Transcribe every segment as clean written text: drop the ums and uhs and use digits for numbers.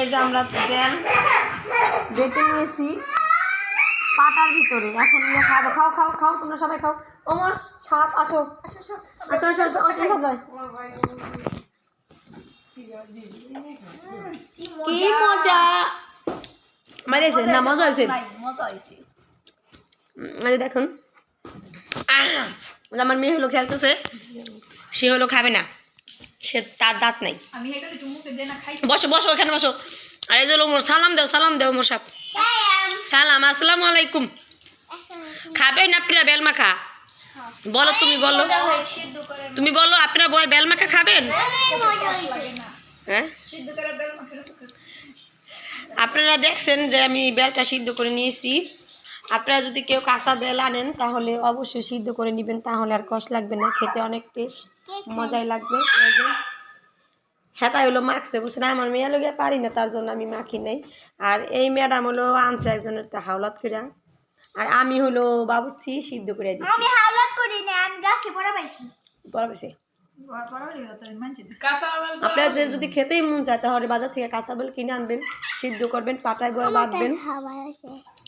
এই যে আমরা বেল বেটে নিয়েছি পাটার ভিতরে, এখন খাবো। খাও খাও খাও, তোমরা সবাই খাও। ওমর সাপ আসো আসো আসো আসো আসো আসো আসো। কি মজা মারিয়েছে না, মজা হয়েছে। দেখুন আমার মেয়ে হলো খেলতেছে, সে হলো খাবে না, সে তার দাঁত নাই। বসো বসো এখানে বসো। আর এই যে ওমর সালাম দেও, সালাম দেও ওমর সাহেব। সালাম, আসসালামু আলাইকুম। খাবেন আপনারা বেল মাখা? বলো, তুমি বলো, তুমি বলো আপনারা বেল মাখা খাবেন? হ্যাঁ, আপনারা দেখছেন যে আমি বেলটা সিদ্ধ করে নিয়েছি। আপনারা যদি কেউ কাঁচা বেল আনেন তাহলে অবশ্যই সিদ্ধ করে নেবেন, তাহলে আর কষ্ট লাগবে না, খেতে অনেক টেস্ট মজাই লাগবে। হ্যাঁ তাই হলো মাখছে, বুঝছেন, আমার মেয়ে লোক পারি না, তার জন্য আমি মাখি নাই। আর এই ম্যাডাম হলো আনছে একজনের হাওলাত করে, আর আমি হলো বাবুচ্ছি সিদ্ধ করে দিচ্ছি। আমি হাওলাত করি না, আমি গাছে পড়া পাইছি। পড়া পাইছি। আপনাদের যদি খেতেই মন চায় তাহলে বাজার থেকে কাঁচা বেল কিনে আনবেন, সিদ্ধ করবেন, পাটায় বয়ে বাটবেন।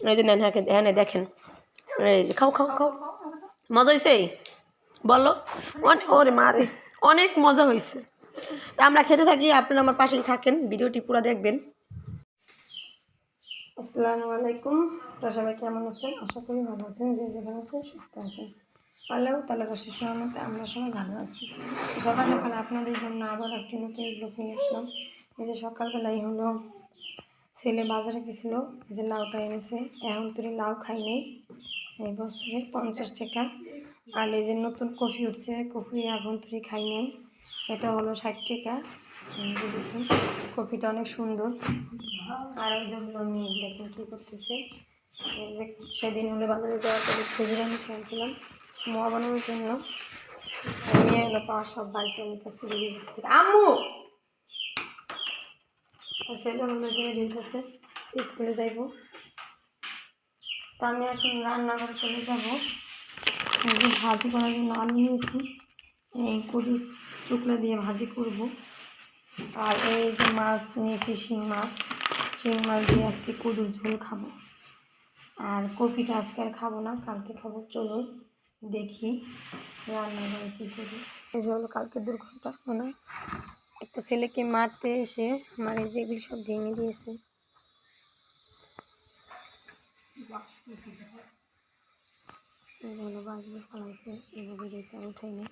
এই যে নেন, হ্যাঁ দেখেন, এই যে খাও খাও খাও। মজা হয়েছে বলো? ওরে মারে, অনেক মজা হয়েছে। আমরা খেতে থাকি, আপনারা আমার পাশেই থাকেন, ভিডিওটি পুরো দেখবেন। আসসালামু আলাইকুম, আপনারা সবাই কেমন আছেন? আশা করি ভালো আছেন, যে যেখানে আছেন সুস্থ আছেন। আল্লাহ তাআলার অশেষ রহমতে আমরা সবাই ভালো আছি। সকাল সকাল আপনাদের জন্য আবার একটি নতুন ব্লগ নিয়ে আসলাম। এই যে সকালবেলাই হলো ছেলে বাজারে গেছিলো, এই যে লাউটা এনেছে, এখন তুই লাউ খাই নেই এই বছরে 50 টাকা। আর এই যে নতুন কফি উঠছে, কফি এখন তুই খাই নেই, এটা হলো 60 টাকা। কফিটা অনেক সুন্দর। আর ওই যে হলো মেয়ে দেখুন কী করতেছে। এই যে সেদিন হলো বাজারে যাওয়ার পরে খেজুর আমি খেয়েছিলাম মোয়া বানানোর জন্য, মেয়ে হলো পাওয়া সব বাড়িতে নিতেছে আম্মু। আর ছেলে হলো রেডি হইতেছে, স্কুলে যাইব। তা আমি এখন রান্না করে চলে যাবো। ভাজি করার জন্য আলু নিয়েছি, এই কচুর চুকলা দিয়ে ভাজি করব। আর এই যে মাছ নিয়েছি, শিং মাছ দিয়ে আজকে কচুর ঝোল খাবো। আর কপিটা আজকে আর খাবো না, কালকে খাবো। চলুন দেখি রান্না করে কী করি। এই যে হলো কালকে দুর্ঘটনা, মানে একটা ছেলেকে মারতে এসে আমার এই যেগুলি সব ভেঙে দিয়েছে। এগুলো বাসগুলো ফালাইছে, এভাবে রয়েছে, আমি উঠাইনি।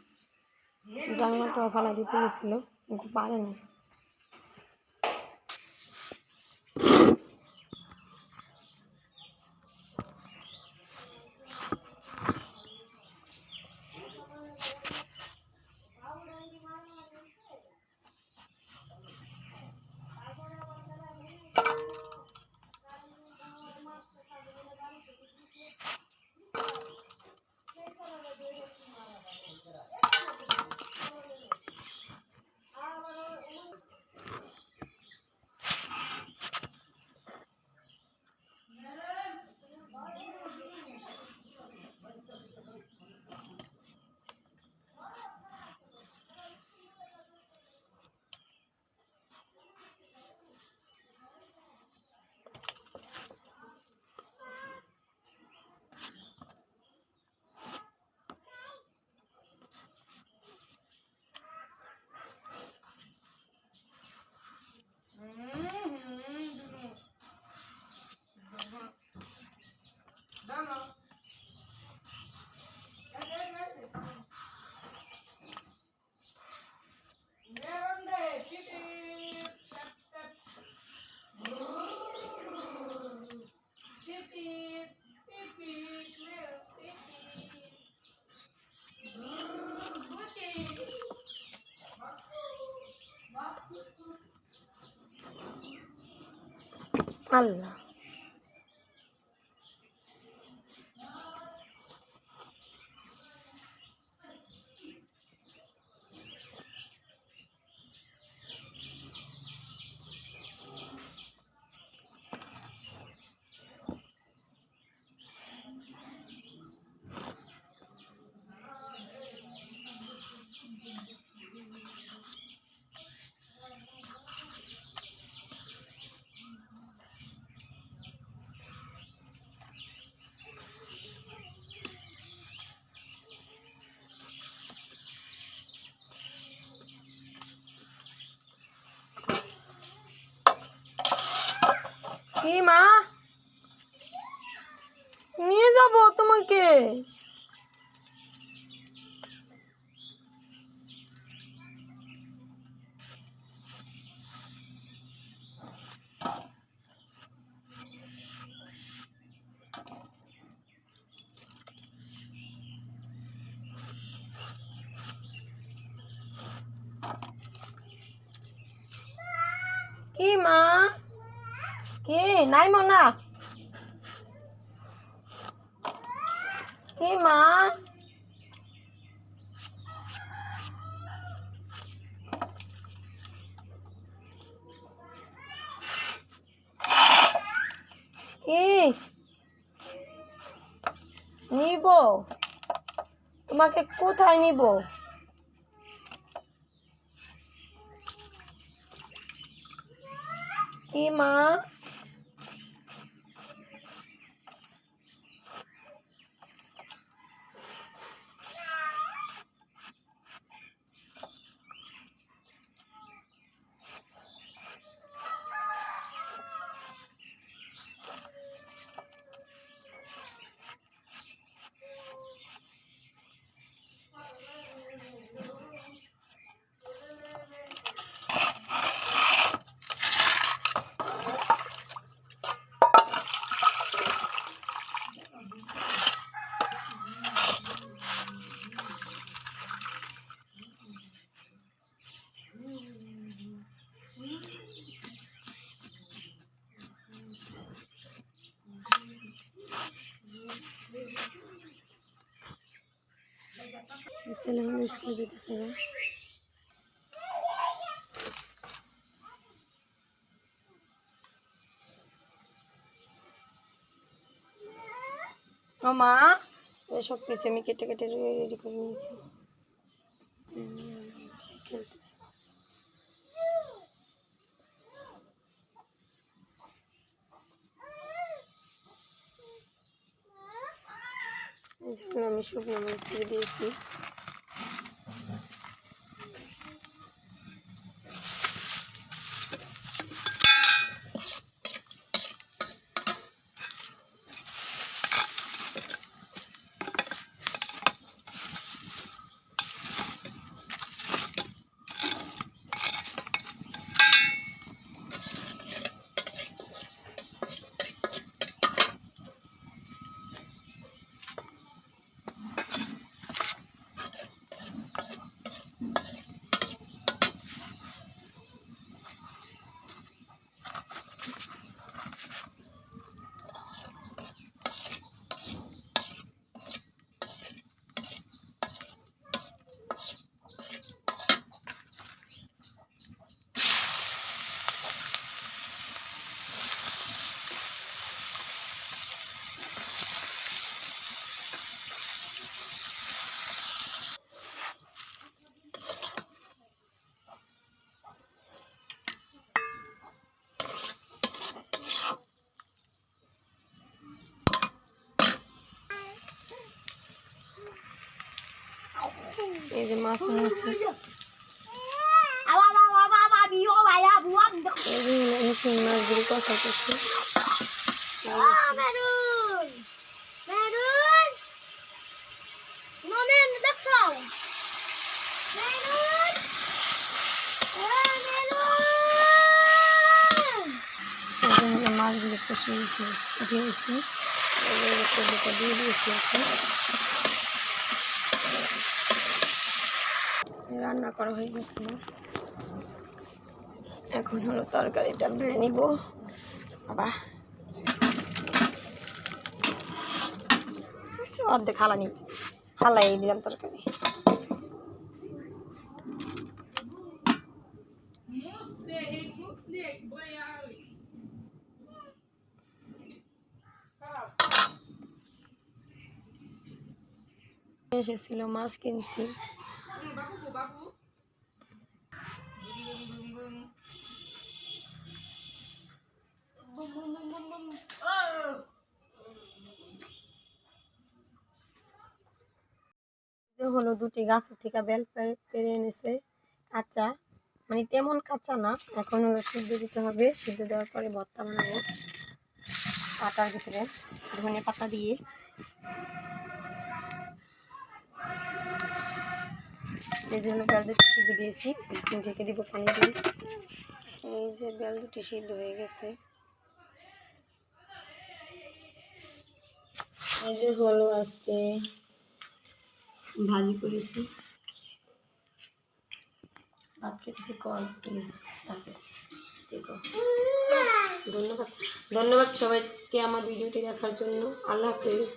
জানলাটাও ফালা দিতে গেছিল কিন্তু পারে না। আল্লাহ কি মা, নিয়ে যাব তোমাকে। কি মা, কি নাই মনা, কি মা, কি নিব, তোমাকে কোথায় নিব? কি মা, ছেলে হলো স্কুলে যেতেছে না। ও মা, সব কিছু আমি কেটে কেটে রেডি করে নিয়েছি। খেলতেছে। আমি শুকনো মরিচ ছেড়ে দিয়েছি। এই যে মাছ নিয়েছি। মাছগুলি কষা করছি। মাছগুলো কষে দিয়েছি, দিয়ে দিয়েছি। রান্না করা হয়ে গেছিল, এখন হলো তরকারিটা বেড়ে নিব। বাবা অর্ধেক হালানি হালাই দিলাম তরকারি। এসেছিল মাছ কিনছি। হলো দুটি গাছের থেকে বেল পেরে এনেছে কাঁচা, মানে তেমন কাঁচা না। এখন হলো সিদ্ধ দিতে হবে, সিদ্ধ দেওয়ার পরে ভর্তা বানাবো। আটার ভিতরে ধনে পাতা দিয়ে এই জন্য বেল দুটি সিদ্ধ দিয়েছি, ঢেকে দিব পানি দিয়ে। এই যে বেল দুটি সিদ্ধ হয়ে গেছে, এই যে হলো আজকে ভাজি করেছি, ভাত খেতেছি। ধন্যবাদ ধন্যবাদ সবাইকে আমার ভিডিওটি দেখার জন্য। আল্লাহ হাফেজ।